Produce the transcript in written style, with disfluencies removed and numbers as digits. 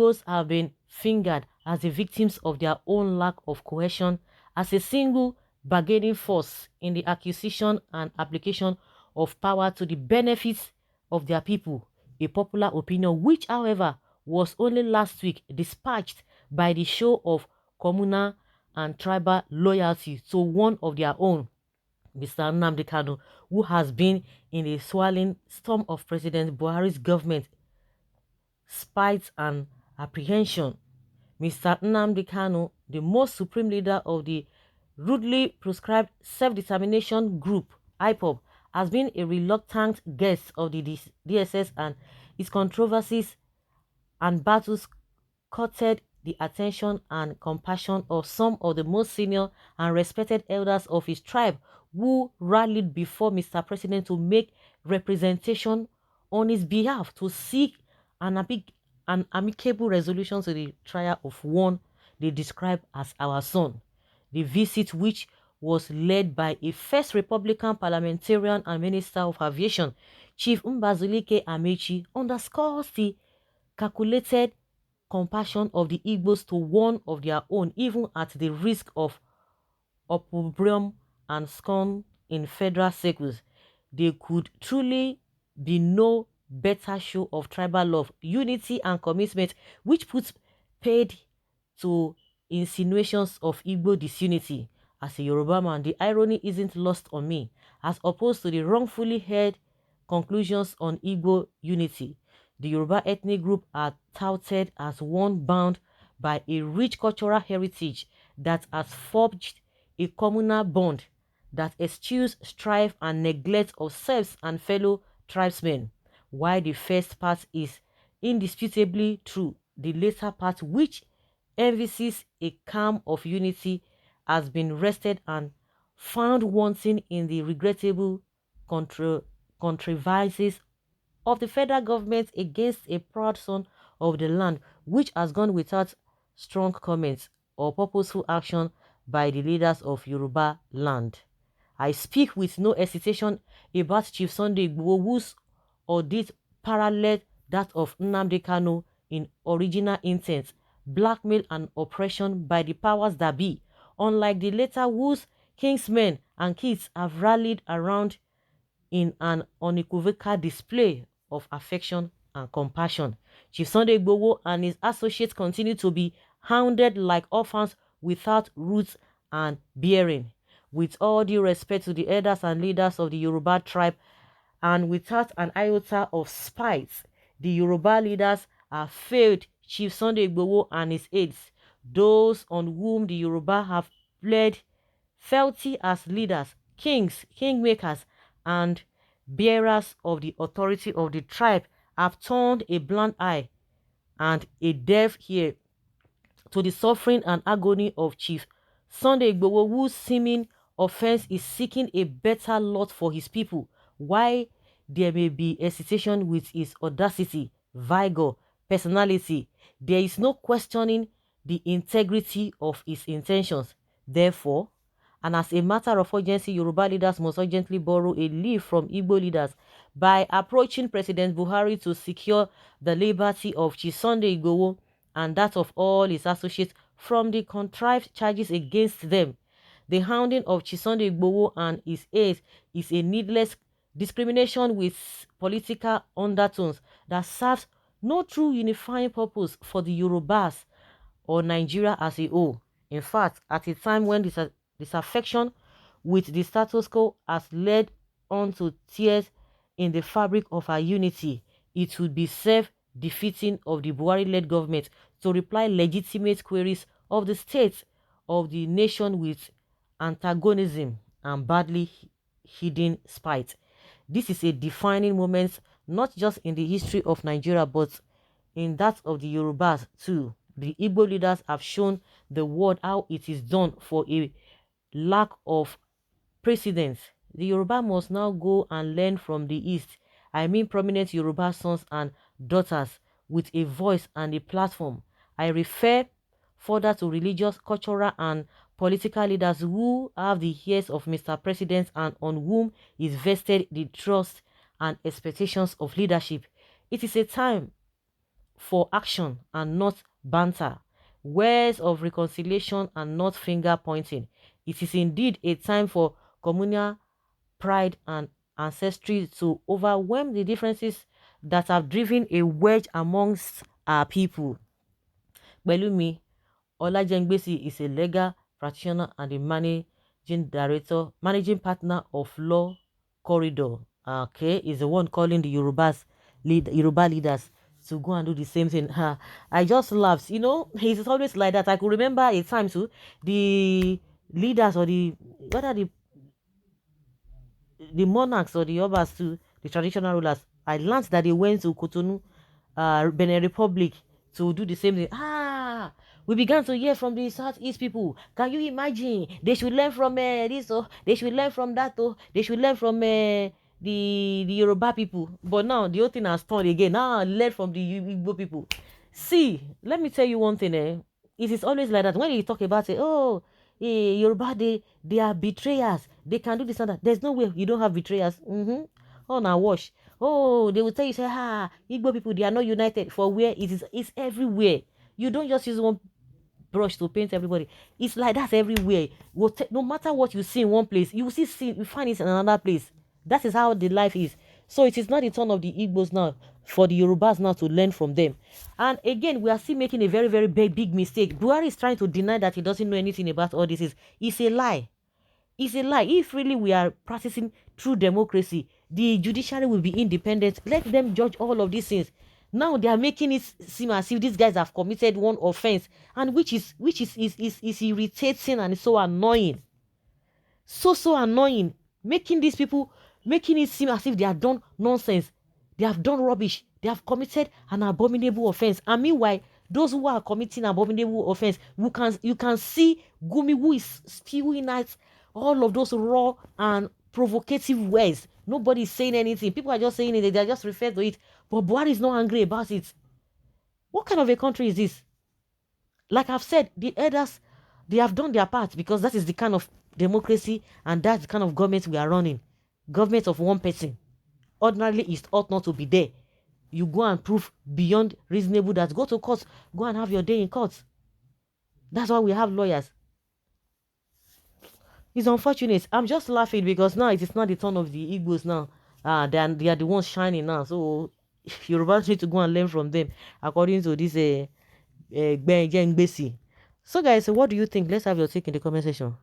Igbos have been fingered as the victims of their own lack of cohesion as a single bargaining force in the acquisition and application of power to the benefits of their people, a popular opinion which, however, was only last week dispatched by the show of communal and tribal loyalty to one of their own, Mr. Nnamdi Kanu, who has been in a swirling storm of President Buhari's government spite and apprehension. Mr. Nnamdi Kanu, the most supreme leader of the rudely prescribed self-determination group, IPOB, has been a reluctant guest of the DSS, and its controversies and battles courted the attention and compassion of some of the most senior and respected elders of his tribe, who rallied before Mr. President to make representation on his behalf to seek an amicable resolution to the trial of one they describe as our son. The visit, which was led by a first Republican parliamentarian and Minister of Aviation, Chief Mbazulike Amechi, underscores the calculated compassion of the Igbos to one of their own, even at the risk of opprobrium and scorn in federal circles. There could truly be no better show of tribal love, unity, and commitment, which puts paid to insinuations of Igbo disunity. As a Yoruba man, the irony isn't lost on me, as opposed to the wrongfully held conclusions on Igbo unity. The Yoruba ethnic group are touted as one bound by a rich cultural heritage that has forged a communal bond that eschews strife and neglect of selves and fellow tribesmen. While the first part is indisputably true, the later part, which emphasizes a calm of unity, has been wrested and found wanting in the regrettable contrivances of the federal government against a proud son of the land, which has gone without strong comments or purposeful action by the leaders of Yoruba land. I speak with no hesitation about Chief Sunday Igboho, whose audit paralleled that of Nnamdi Kanu in original intent, blackmail and oppression by the powers that be, unlike the latter whose kingsmen and kids have rallied around in an unequivocal display of affection and compassion. Chief Sunday Igboho and his associates continue to be hounded like orphans without roots and bearing. With all due respect to the elders and leaders of the Yoruba tribe, and without an iota of spite, the Yoruba leaders have failed Chief Sunday Igboho and his aides, those on whom the Yoruba have played fealty as leaders, kings, kingmakers, and bearers of the authority of the tribe, have turned a blind eye and a deaf ear to the suffering and agony of Chief Sunday Igboho, whose seeming offense is seeking a better lot for his people. Why there may be hesitation with his audacity, vigor, personality, there is no questioning the integrity of his intentions. Therefore, and as a matter of urgency, Yoruba leaders must urgently borrow a leaf from Igbo leaders by approaching President Buhari to secure the liberty of Chief Sunday Igboho and that of all his associates from the contrived charges against them. The hounding of Chief Sunday Igboho and his aides is a needless discrimination with political undertones that serves no true unifying purpose for the Yorubas or Nigeria as a whole. In fact, at a time when disaffection with the status quo has led on to tears in the fabric of our unity, it would be self-defeating of the Buhari-led government to reply legitimate queries of the state of the nation with antagonism and badly hidden spite. This is a defining moment not just in the history of Nigeria but in that of the Yorubas too. The Igbo leaders have shown the world how it is done for a lack of precedence. The Yoruba must now go and learn from the East. I mean prominent Yoruba sons and daughters with a voice and a platform. I refer further to religious, cultural, and political leaders who have the ears of Mr. President and on whom is vested the trust and expectations of leadership. It is a time for action and not banter, words of reconciliation and not finger pointing. It is indeed a time for communal pride and ancestry to overwhelm the differences that have driven a wedge amongst our people. Belumi Olajengbesi is a legal practitioner and the managing partner of Law Corridor. Okay, is the one calling the Yoruba leaders to go and do the same thing. I just laughed. You know, he's always like that. I could remember a time too. The leaders or the monarchs or the obas too, the traditional rulers. I learned that they went to Cotonou, Benin Republic, to do the same thing. We began to hear from the Southeast people. Can you imagine? They should learn from this, oh, they should learn from that, oh, they should learn from the Yoruba people. But now the whole thing has turned again. Now learn from the Igbo people. See, let me tell you one thing. It is always like that when you talk about it. Oh, Yoruba, they are betrayers. They can do this and that. There's no way you don't have betrayers. Oh, now wash. Oh, they will tell you, say, Igbo people, they are not united. For where it is, it's everywhere. You don't just use one brush to paint everybody. It's like that everywhere. No matter what you see in one place, you will you find it in another place. That is how the life is. So it is not the turn of the Igbos now for the Yorubas now to learn from them. And again, we are still making a very, very big mistake. Buhari is trying to deny that he doesn't know anything about all this. It's a lie. It's a lie. If really we are practicing true democracy, the judiciary will be independent. Let them judge all of these things. Now they are making it seem as if these guys have committed one offense, and which is irritating and so annoying. So annoying. Making it seem as if they have done nonsense. They have done rubbish. They have committed an abominable offense. And meanwhile, those who are committing abominable offense, you can see Gumi who is spewing out all of those raw and provocative words. Nobody is saying anything. People are just saying it. They are just referring to it. But Buhari is not angry about it. What kind of a country is this? Like I've said, the elders, they have done their part because that is the kind of democracy and that's the kind of government we are running. Government of one person. Ordinarily, it ought not to be there. You go and prove beyond reasonable that go to court, go and have your day in court. That's why we have lawyers. It's unfortunate. I'm just laughing because now it is not the turn of the Igbos now. They are the ones shining now. So Yorubas need to go and learn from them according to this Benjen Gbesi. So guys, what do you think? Let's have your take in the comment section.